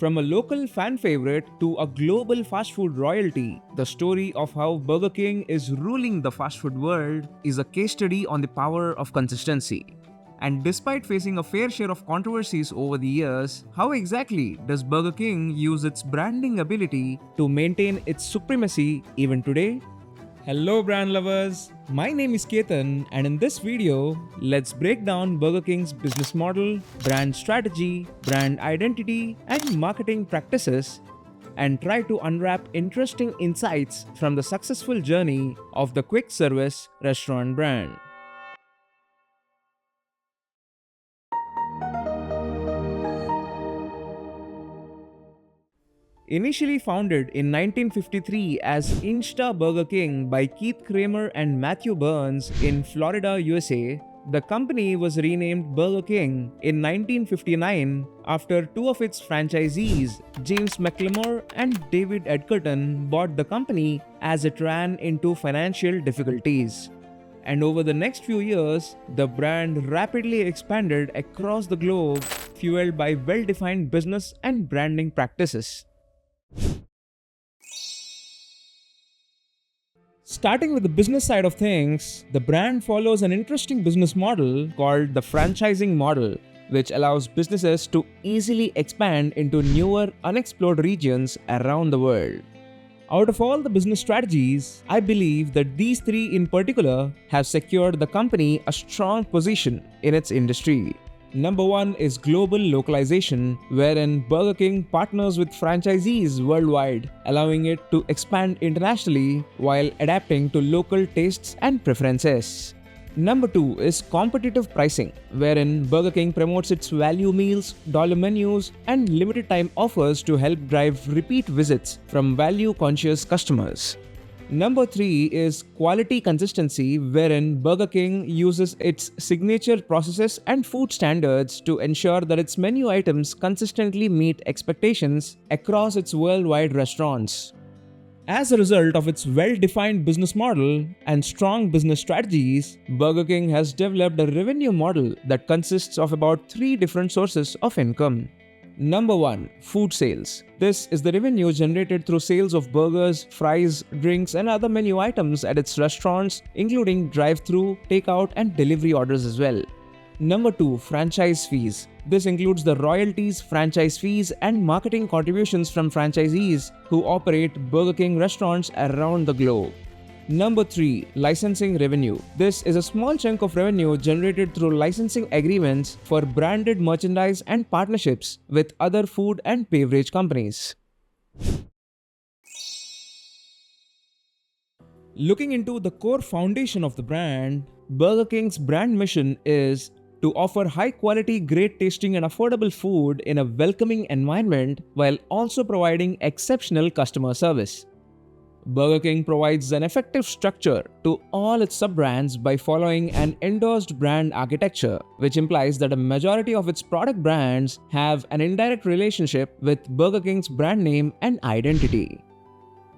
From a local fan favorite to a global fast food royalty, the story of how Burger King is ruling the fast food world is a case study on the power of consistency. And despite facing a fair share of controversies over the years, how exactly does Burger King use its branding ability to maintain its supremacy even today? Hello brand lovers, my name is Ketan, and in this video, let's break down Burger King's business model, brand strategy, brand identity, and marketing practices, and try to unwrap interesting insights from the successful journey of the quick service restaurant brand. Initially founded in 1953 as Insta Burger King by Keith Kramer and Matthew Burns in Florida, USA, the company was renamed Burger King in 1959 after two of its franchisees, James McLemore and David Edgerton, bought the company as it ran into financial difficulties. And over the next few years, the brand rapidly expanded across the globe, fueled by well-defined business and branding practices. Starting with the business side of things, the brand follows an interesting business model called the franchising model, which allows businesses to easily expand into newer, unexplored regions around the world. Out of all the business strategies, I believe that these three in particular have secured the company a strong position in its industry. Number one is global localization, wherein Burger King partners with franchisees worldwide, allowing it to expand internationally while adapting to local tastes and preferences. Number two is competitive pricing, wherein Burger King promotes its value meals, dollar menus, and limited time offers to help drive repeat visits from value-conscious customers. Number three is quality consistency, wherein Burger King uses its signature processes and food standards to ensure that its menu items consistently meet expectations across its worldwide restaurants. As a result of its well-defined business model and strong business strategies, Burger King has developed a revenue model that consists of about three different sources of income. Number one, food sales. This is the revenue generated through sales of burgers, fries, drinks, and other menu items at its restaurants, including drive-thru, takeout, and delivery orders as well. Number two, franchise fees. This includes the royalties, franchise fees, and marketing contributions from franchisees who operate Burger King restaurants around the globe. Number three, licensing revenue. This is a small chunk of revenue generated through licensing agreements for branded merchandise and partnerships with other food and beverage companies. Looking into the core foundation of the brand, Burger King's brand mission is to offer high-quality, great-tasting and affordable food in a welcoming environment while also providing exceptional customer service. Burger King provides an effective structure to all its sub-brands by following an endorsed brand architecture, which implies that a majority of its product brands have an indirect relationship with Burger King's brand name and identity.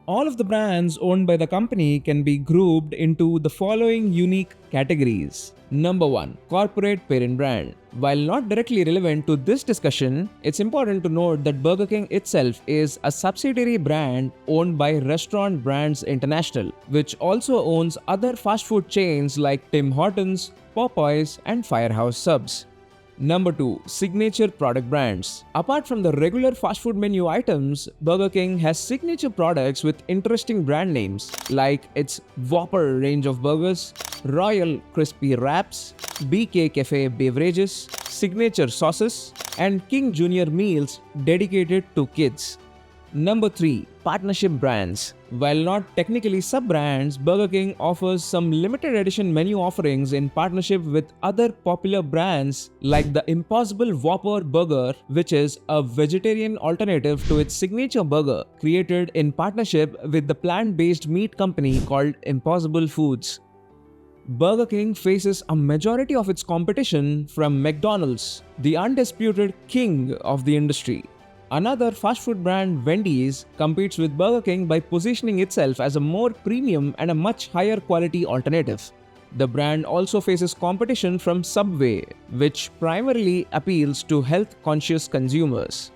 All of the brands owned by the company can be grouped into the following unique categories. Number one, corporate parent brand. While not directly relevant to this discussion, it's important to note that Burger King itself is a subsidiary brand owned by Restaurant Brands International, which also owns other fast food chains like Tim Hortons, Popeyes, and Firehouse Subs. Number two, signature product brands. Apart from the regular fast food menu items, Burger King has signature products with interesting brand names like its Whopper range of burgers, Royal Crispy Wraps, BK Cafe beverages, signature sauces, and King Jr. meals dedicated to kids. Number 3. Partnership brands. While not technically sub-brands, Burger King offers some limited edition menu offerings in partnership with other popular brands like the Impossible Whopper Burger, which is a vegetarian alternative to its signature burger, created in partnership with the plant-based meat company called Impossible Foods. Burger King faces a majority of its competition from McDonald's, the undisputed king of the industry. Another fast food brand, Wendy's, competes with Burger King by positioning itself as a more premium and a much higher quality alternative. The brand also faces competition from Subway, which primarily appeals to health-conscious consumers.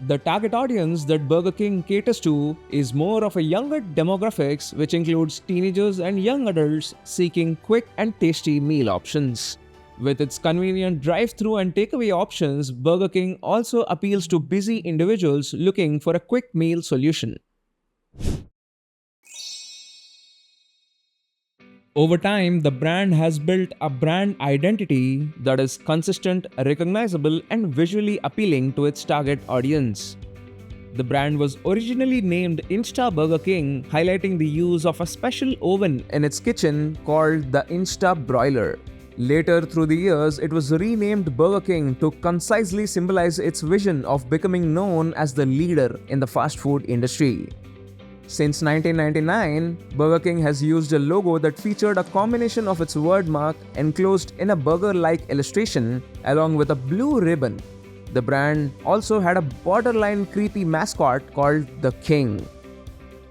The target audience that Burger King caters to is more of a younger demographics, which includes teenagers and young adults seeking quick and tasty meal options. With its convenient drive-through and takeaway options, Burger King also appeals to busy individuals looking for a quick meal solution. Over time, the brand has built a brand identity that is consistent, recognizable, and visually appealing to its target audience. The brand was originally named Insta Burger King, highlighting the use of a special oven in its kitchen called the Insta Broiler. Later through the years, it was renamed Burger King to concisely symbolize its vision of becoming known as the leader in the fast food industry. Since 1999, Burger King has used a logo that featured a combination of its wordmark enclosed in a burger-like illustration along with a blue ribbon. The brand also had a borderline creepy mascot called the King.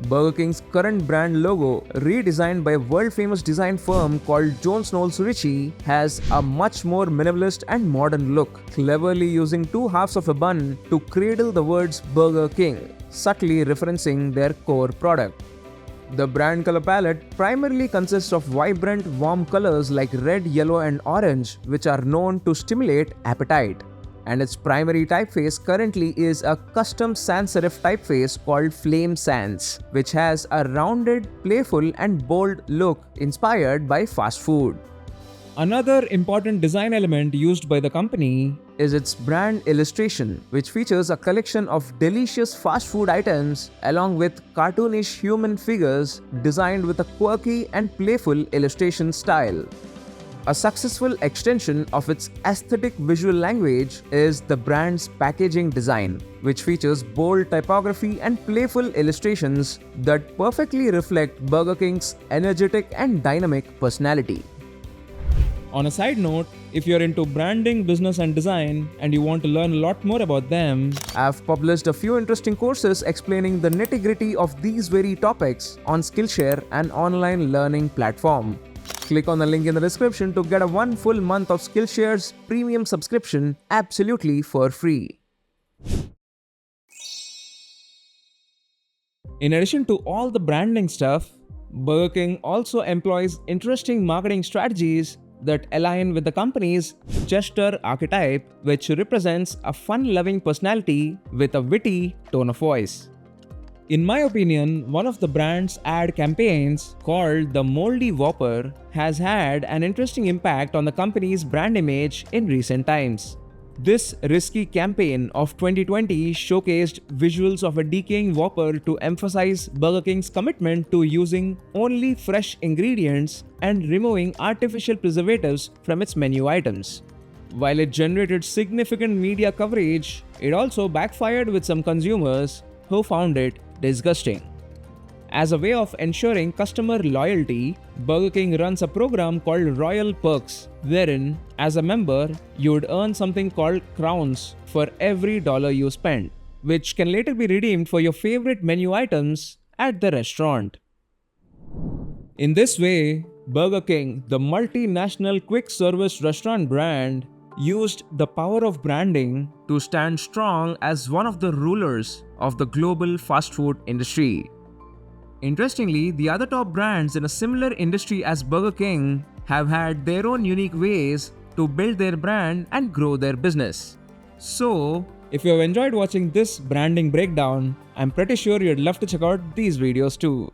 Burger King's current brand logo, redesigned by a world-famous design firm called Jones Knowles Ritchie, has a much more minimalist and modern look, cleverly using two halves of a bun to cradle the words Burger King, subtly referencing their core product. The brand color palette primarily consists of vibrant, warm colors like red, yellow, and orange, which are known to stimulate appetite. And its primary typeface currently is a custom sans serif typeface called Flame Sans, which has a rounded, playful, and bold look inspired by fast food. Another important design element used by the company is its brand illustration, which features a collection of delicious fast food items along with cartoonish human figures designed with a quirky and playful illustration style. A successful extension of its aesthetic visual language is the brand's packaging design, which features bold typography and playful illustrations that perfectly reflect Burger King's energetic and dynamic personality. On a side note, if you're into branding, business, and design, and you want to learn a lot more about them, I've published a few interesting courses explaining the nitty-gritty of these very topics on Skillshare, an online learning platform. Click on the link in the description to get a 1 full month of Skillshare's premium subscription absolutely for free. In addition to all the branding stuff, Burger King also employs interesting marketing strategies that align with the company's Chester archetype, which represents a fun-loving personality with a witty tone of voice. In my opinion, one of the brand's ad campaigns, called the Moldy Whopper, has had an interesting impact on the company's brand image in recent times. This risky campaign of 2020 showcased visuals of a decaying Whopper to emphasize Burger King's commitment to using only fresh ingredients and removing artificial preservatives from its menu items. While it generated significant media coverage, it also backfired with some consumers who found it disgusting. As a way of ensuring customer loyalty, Burger King runs a program called Royal Perks, wherein, as a member, you would earn something called crowns for every dollar you spend, which can later be redeemed for your favorite menu items at the restaurant. In this way, Burger King, the multinational quick service restaurant brand, used the power of branding to stand strong as one of the rulers of the global fast food industry. Interestingly, the other top brands in a similar industry as Burger King have had their own unique ways to build their brand and grow their business. So, if you have enjoyed watching this branding breakdown, I'm pretty sure you'd love to check out these videos too.